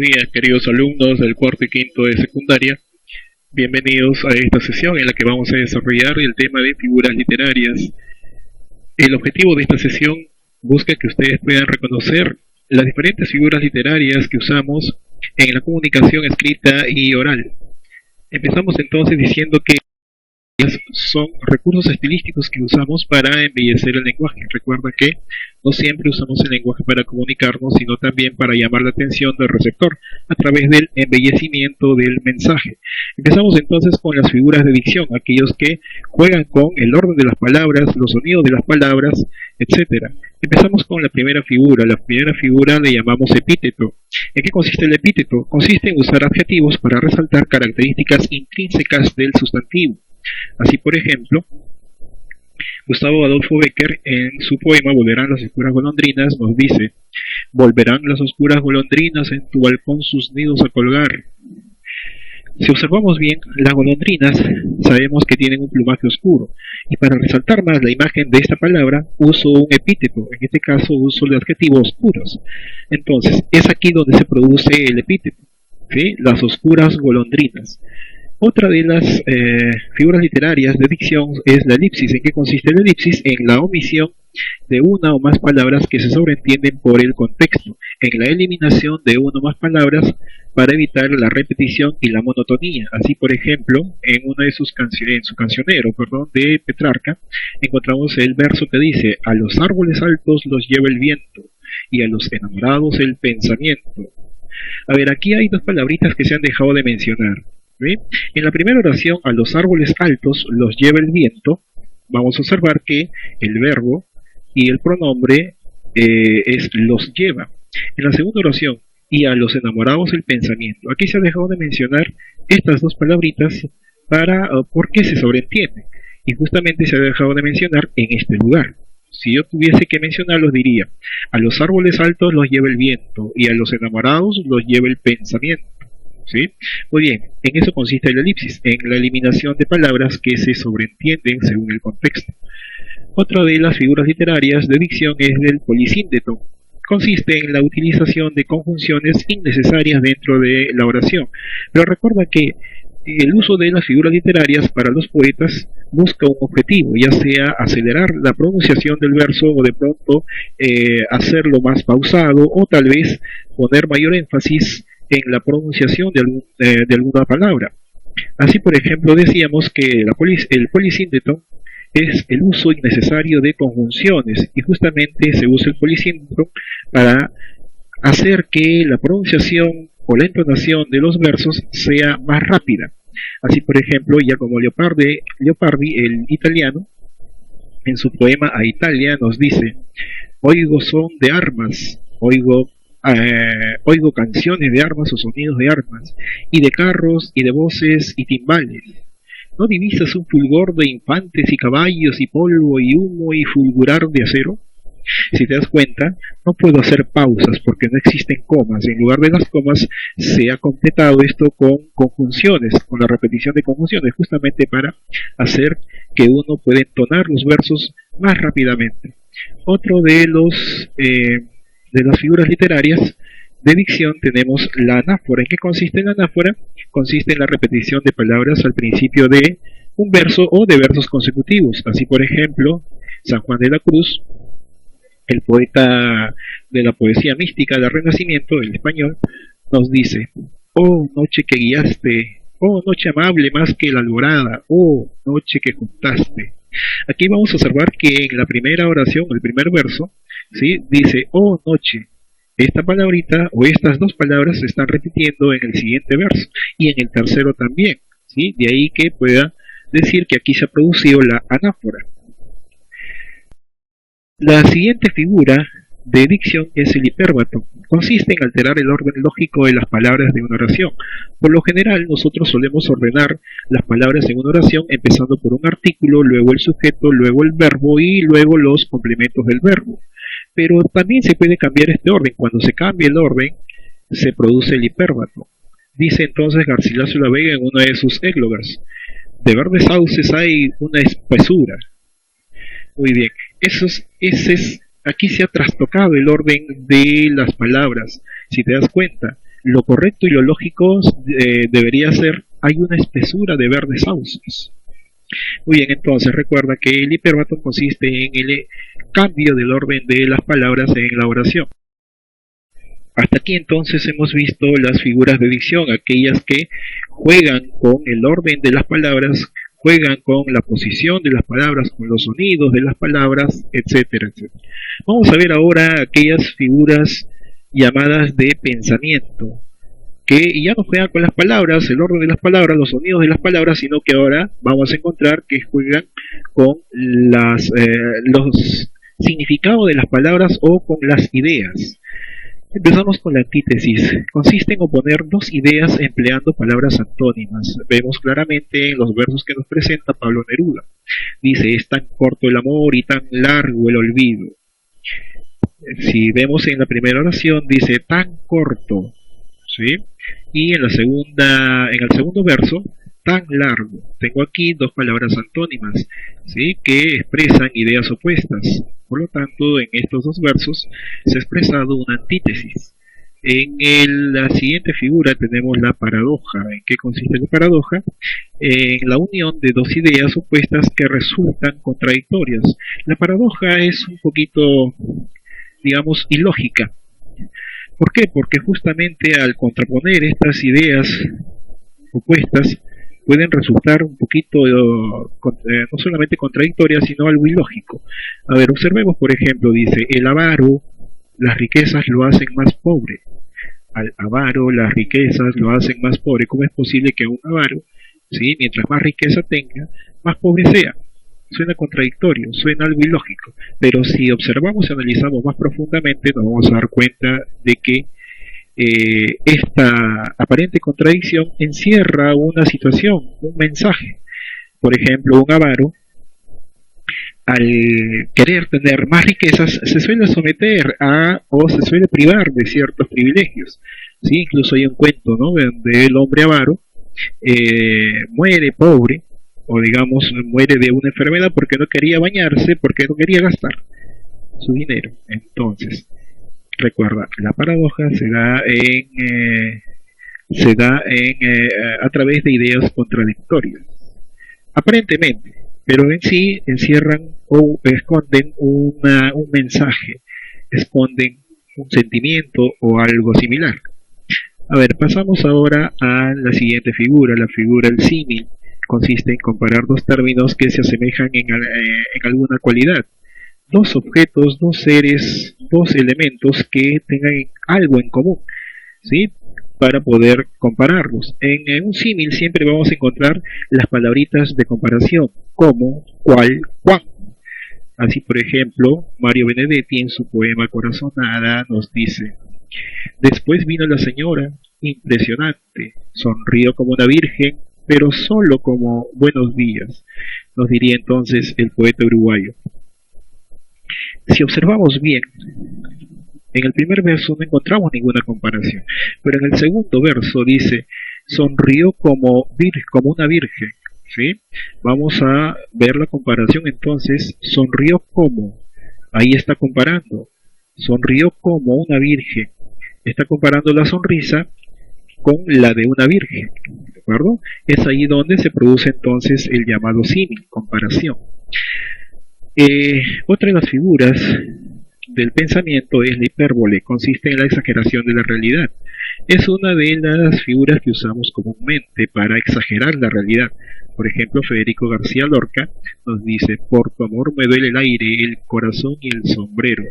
días, queridos alumnos del cuarto y quinto de secundaria. Bienvenidos a esta sesión en la que vamos a desarrollar el tema de figuras literarias. El objetivo de esta sesión busca que ustedes puedan reconocer las diferentes figuras literarias que usamos en la comunicación escrita y oral. Empezamos entonces diciendo que son recursos estilísticos que usamos para embellecer el lenguaje. Recuerda que no siempre usamos el lenguaje para comunicarnos, sino también para llamar la atención del receptor a través del embellecimiento del mensaje. Empezamos entonces con las figuras de dicción, aquellos que juegan con el orden de las palabras, los sonidos de las palabras, etc. Empezamos con la primera figura. La primera figura le llamamos epíteto. ¿En qué consiste el epíteto? Consiste en usar adjetivos para resaltar características intrínsecas del sustantivo. Así, por ejemplo, Gustavo Adolfo Bécquer, en su poema Volverán las oscuras golondrinas, nos dice: volverán las oscuras golondrinas en tu balcón sus nidos a colgar. Si observamos bien, las golondrinas sabemos que tienen un plumaje oscuro, y para resaltar más la imagen de esta palabra, uso un epíteto, en este caso uso el adjetivo oscuros. Entonces, es aquí donde se produce el epíteto, ¿sí? Las oscuras golondrinas. Otra de las figuras literarias de dicción es la elipsis. ¿En qué consiste la elipsis? En la omisión de una o más palabras que se sobreentienden por el contexto, en la eliminación de una o más palabras para evitar la repetición y la monotonía. Así, por ejemplo, en una de sus canciones, en su cancionero, de Petrarca, encontramos el verso que dice: a los árboles altos los lleva el viento y a los enamorados el pensamiento. A ver, aquí hay dos palabritas que se han dejado de mencionar. ¿Sí? En la primera oración, a los árboles altos los lleva el viento, vamos a observar que el verbo y el pronombre es los lleva. En la segunda oración, y a los enamorados el pensamiento. Aquí se ha dejado de mencionar estas dos palabritas para por qué se sobreentiende. Y justamente se ha dejado de mencionar en este lugar. Si yo tuviese que mencionarlos, diría: a los árboles altos los lleva el viento y a los enamorados los lleva el pensamiento. ¿Sí? Muy bien, en eso consiste la elipsis, en la eliminación de palabras que se sobreentienden según el contexto. Otra de las figuras literarias de dicción es el polisíndeto. Consiste en la utilización de conjunciones innecesarias dentro de la oración. Pero recuerda que el uso de las figuras literarias para los poetas busca un objetivo, ya sea acelerar la pronunciación del verso o de pronto hacerlo más pausado, o tal vez poner mayor énfasis en la pronunciación de alguna palabra. Así, por ejemplo, decíamos que el polisíndeto es el uso innecesario de conjunciones, y justamente se usa el polisíndeto para hacer que la pronunciación o la entonación de los versos sea más rápida. Así, por ejemplo, Giacomo Leopardi, el italiano, en su poema A Italia nos dice: oigo son de armas, oigo canciones de armas o sonidos de armas, y de carros y de voces y timbales. ¿No divisas un fulgor de infantes y caballos y polvo y humo y fulgurar de acero? Si te das cuenta, no puedo hacer pausas porque no existen comas. En lugar de las comas se ha completado esto con conjunciones, con la repetición de conjunciones, justamente para hacer que uno pueda entonar los versos más rápidamente. Otro de las figuras literarias de dicción tenemos la anáfora. ¿En qué consiste la anáfora? Consiste en la repetición de palabras al principio de un verso o de versos consecutivos. Así, por ejemplo, San Juan de la Cruz, el poeta de la poesía mística del Renacimiento, el español, nos dice: oh noche que guiaste, oh noche amable más que la alborada, oh noche que juntaste. Aquí vamos a observar que en la primera oración, el primer verso, ¿sí?, dice oh noche. Esta palabrita o estas dos palabras se están repitiendo en el siguiente verso y en el tercero también, ¿sí? De ahí que pueda decir que aquí se ha producido la anáfora. La siguiente figura de dicción es el hipérbato. Consiste en alterar el orden lógico de las palabras de una oración. Por lo general, nosotros solemos ordenar las palabras en una oración empezando por un artículo, luego el sujeto, luego el verbo y luego los complementos del verbo. Pero también se puede cambiar este orden. Cuando se cambia el orden, se produce el hipérbato. Dice entonces Garcilaso la Vega en uno de sus églogas: de verdes sauces hay una espesura. Muy bien, aquí se ha trastocado el orden de las palabras. Si te das cuenta, Lo correcto y lo lógico debería ser: hay una espesura de verdes sauces. Muy bien, entonces recuerda que el hiperbatón consiste en el cambio del orden de las palabras en la oración. Hasta aquí entonces hemos visto las figuras de dicción, aquellas que juegan con el orden de las palabras, juegan con la posición de las palabras, con los sonidos de las palabras, etcétera, etcétera. Vamos a ver ahora aquellas figuras llamadas de pensamiento, que ya no juegan con las palabras, el orden de las palabras, los sonidos de las palabras, sino que ahora vamos a encontrar que juegan con los significados de las palabras o con las ideas. Empezamos con la antítesis. Consiste en oponer dos ideas empleando palabras antónimas. Vemos claramente en los versos que nos presenta Pablo Neruda. Dice: es tan corto el amor y tan largo el olvido. Si vemos en la primera oración, dice tan corto, ¿sí? Y en el segundo verso, tan largo. Tengo aquí dos palabras antónimas, ¿sí?, que expresan ideas opuestas. Por lo tanto, en estos dos versos se ha expresado una antítesis. En la siguiente figura tenemos la paradoja. ¿En qué consiste la paradoja? En la unión de dos ideas opuestas que resultan contradictorias. La paradoja es un poquito, digamos, ilógica. ¿Por qué? Porque justamente al contraponer estas ideas opuestas pueden resultar un poquito no solamente contradictorias, sino algo ilógico. A ver, observemos, por ejemplo, dice: el avaro, las riquezas lo hacen más pobre. Al avaro, las riquezas lo hacen más pobre. ¿Cómo es posible que a un avaro, ¿sí?, mientras más riqueza tenga, más pobre sea? Suena contradictorio, suena algo ilógico, pero si observamos y analizamos más profundamente, nos vamos a dar cuenta de que esta aparente contradicción encierra una situación, un mensaje. Por ejemplo, un avaro, al querer tener más riquezas, se suele someter o se suele privar de ciertos privilegios. ¿Sí? Incluso hay un cuento, ¿no?, donde el hombre avaro muere pobre, o digamos muere de una enfermedad porque no quería bañarse, porque no quería gastar su dinero. Entonces, recuerda, la paradoja se da a través de ideas contradictorias, aparentemente, pero en sí encierran o esconden un mensaje, esconden un sentimiento o algo similar. A ver, pasamos ahora a la siguiente figura, la figura del símil. Consiste en comparar dos términos que se asemejan en alguna cualidad. Dos objetos, dos seres, dos elementos que tengan algo en común, ¿sí?, para poder compararlos. En un símil siempre vamos a encontrar las palabritas de comparación, como, cuál, cuán. Así, por ejemplo, Mario Benedetti en su poema Corazonada nos dice: después vino la señora, impresionante, sonrió como una virgen, pero solo como buenos días, nos diría entonces el poeta uruguayo. Si observamos bien, en el primer verso no encontramos ninguna comparación, pero en el segundo verso dice: sonrió como una virgen, ¿sí? Vamos a ver la comparación entonces. Sonrió como, ahí está comparando, sonrió como una virgen, está comparando la sonrisa con la de una virgen, ¿de acuerdo? Es ahí donde se produce entonces el llamado símil, comparación. Otra de las figuras del pensamiento es la hipérbole. Consiste en la exageración de la realidad. Es una de las figuras que usamos comúnmente para exagerar la realidad. Por ejemplo, Federico García Lorca nos dice: por tu amor me duele el aire, el corazón y el sombrero.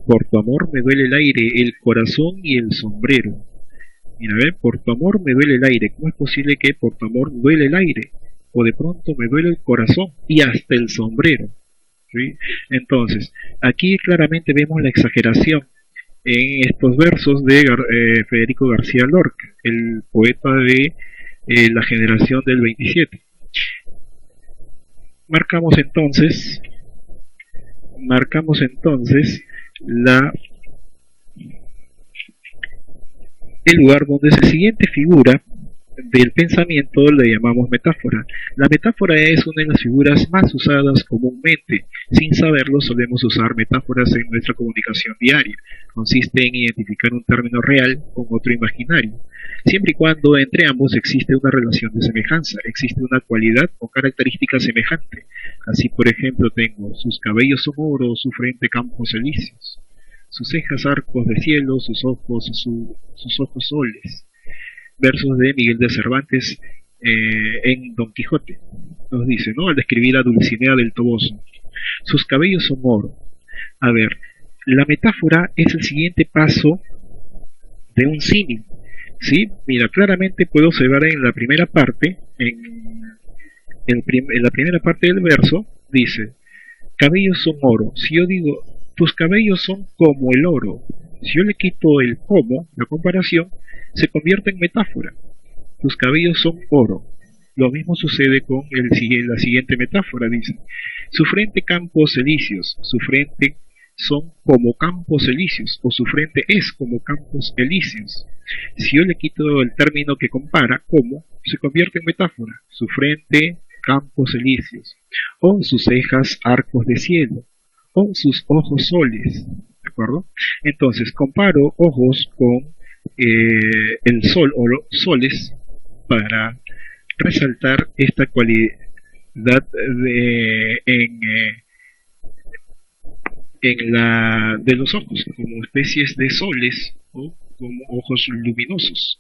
Por tu amor me duele el aire, el corazón y el sombrero. Mira, ve, por tu amor me duele el aire. ¿Cómo es posible que por tu amor duele el aire? O de pronto me duele el corazón y hasta el sombrero, ¿sí? Entonces, aquí claramente vemos la exageración en estos versos de Federico García Lorca, el poeta de la generación del 27. Marcamos entonces el lugar donde se siguiente figura del pensamiento le llamamos metáfora. La metáfora es una de las figuras más usadas comúnmente. Sin saberlo, solemos usar metáforas en nuestra comunicación diaria. Consiste en identificar un término real con otro imaginario, siempre y cuando entre ambos existe una relación de semejanza, existe una cualidad o característica semejante. Así, por ejemplo, tengo: sus cabellos son oro, su frente campos elíseos, sus cejas arcos de cielo, sus ojos soles. Versos de Miguel de Cervantes en Don Quijote. Nos dice, ¿no? Al describir a Dulcinea del Toboso: sus cabellos son oro. A ver, la metáfora es el siguiente paso de un símil. ¿Sí? Mira, claramente puedo observar en la primera parte, en la primera parte del verso, dice: cabellos son oro. Si yo digo, tus cabellos son como el oro, si yo le quito el como, la comparación, se convierte en metáfora. Tus cabellos son oro. Lo mismo sucede con la siguiente metáfora, dice: su frente campos elíseos, su frente son como campos elíseos, o su frente es como campos elíseos. Si yo le quito el término que compara, como, se convierte en metáfora. Su frente, campos elíseos, o sus cejas, arcos de cielo, o sus ojos soles. ¿De acuerdo? Entonces, comparo ojos con el sol o los soles para resaltar esta cualidad de los ojos, como especies de soles o como ojos luminosos.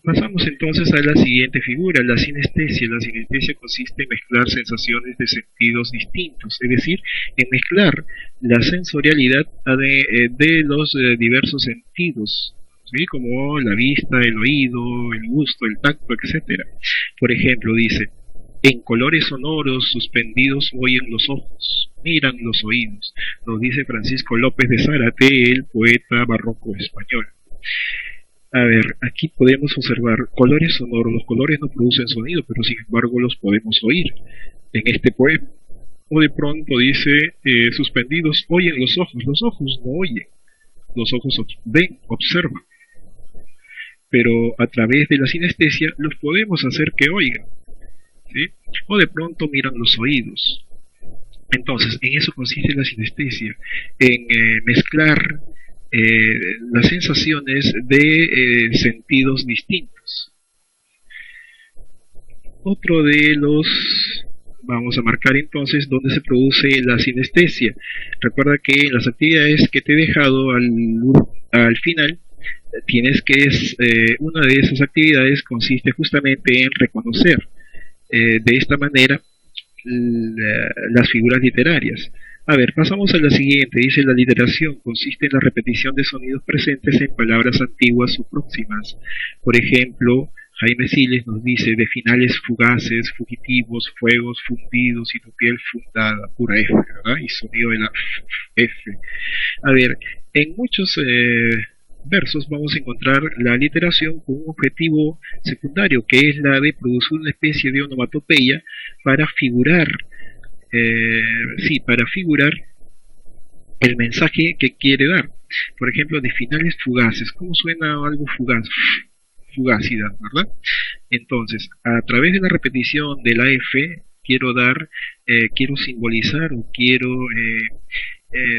Pasamos entonces a la siguiente figura, la sinestesia. La sinestesia consiste en mezclar sensaciones de sentidos distintos, es decir, en mezclar la sensorialidad de los diversos sentidos, ¿sí? Como la vista, el oído, el gusto, el tacto, etc. Por ejemplo, dice: en colores sonoros suspendidos oyen los ojos, miran los oídos. Nos dice Francisco López de Zárate, el poeta barroco español. A ver, aquí podemos observar colores sonoros. Los colores no producen sonido, pero sin embargo los podemos oír en este poema. O de pronto dice, suspendidos oyen los ojos. Los ojos no oyen, los ojos ven, observan. Pero a través de la sinestesia los podemos hacer que oigan, ¿sí? O de pronto miran los oídos. Entonces, en eso consiste la sinestesia, en mezclar las sensaciones de sentidos distintos. Otro de los, vamos a marcar entonces dónde se produce la sinestesia. Recuerda que en las actividades que te he dejado al final, tienes que una de esas actividades consiste justamente en reconocer de esta manera las figuras literarias. A ver, pasamos a la siguiente. Dice: la literación consiste en la repetición de sonidos presentes en palabras antiguas o próximas. Por ejemplo, Jaime Siles nos dice: de finales fugaces, fugitivos, fuegos fundidos y tu piel fundada, pura F, ¿verdad? Y sonido de la F. A ver, en muchos versos vamos a encontrar la literación con un objetivo secundario, que es la de producir una especie de onomatopeya para figurar para figurar el mensaje que quiere dar. Por ejemplo, de finales fugaces. ¿Cómo suena algo fugaz? Fugacidad, ¿verdad? Entonces, a través de la repetición de la F, quiero simbolizar o quiero,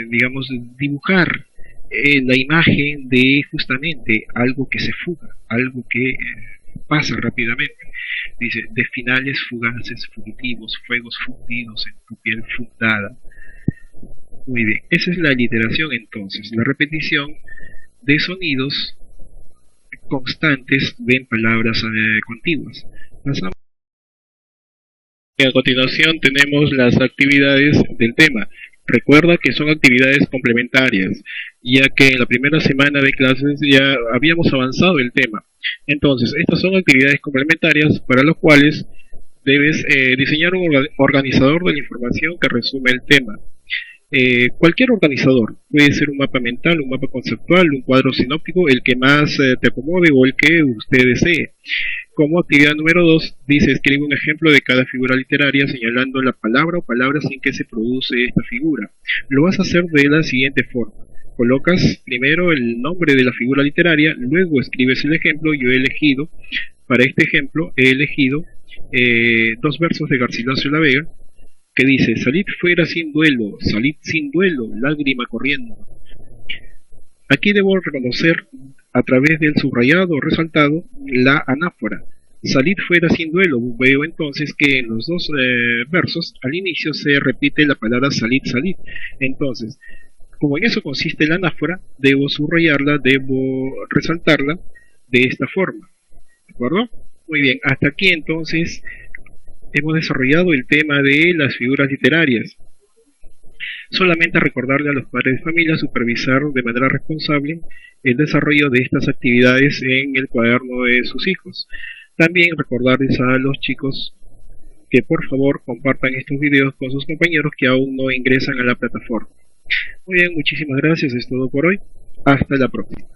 digamos, dibujar la imagen de justamente algo que se fuga, algo que pasa rápidamente. Dice: de finales fugaces, fugitivos, fuegos fundidos en tu piel fundada. Muy bien, esa es la literación entonces, la repetición de sonidos constantes en palabras contiguas. Pasamos. A continuación tenemos las actividades del tema. Recuerda que son actividades complementarias, ya que en la primera semana de clases ya habíamos avanzado el tema. Entonces, estas son actividades complementarias para las cuales debes diseñar un organizador de la información que resume el tema. Cualquier organizador, puede ser un mapa mental, un mapa conceptual, un cuadro sinóptico, el que más te acomode o el que usted desee. Como actividad número 2, dice: escribe un ejemplo de cada figura literaria señalando la palabra o palabras en que se produce esta figura. Lo vas a hacer de la siguiente forma. colocas primero el nombre de la figura literaria, luego escribes el ejemplo. Yo he elegido, para este ejemplo, dos versos de Garcilaso de la Vega, que dice: salid fuera sin duelo, lágrima corriendo. Aquí debo reconocer, a través del subrayado o resaltado, la anáfora. Salid fuera sin duelo. Veo entonces que en los dos versos, al inicio se repite la palabra salid, salid. Entonces, como en eso consiste la anáfora, debo subrayarla, debo resaltarla de esta forma. ¿De acuerdo? Muy bien, hasta aquí entonces hemos desarrollado el tema de las figuras literarias. Solamente recordarle a los padres de familia supervisar de manera responsable el desarrollo de estas actividades en el cuaderno de sus hijos. También recordarles a los chicos que por favor compartan estos videos con sus compañeros que aún no ingresan a la plataforma. Muy bien, muchísimas gracias, es todo por hoy. Hasta la próxima.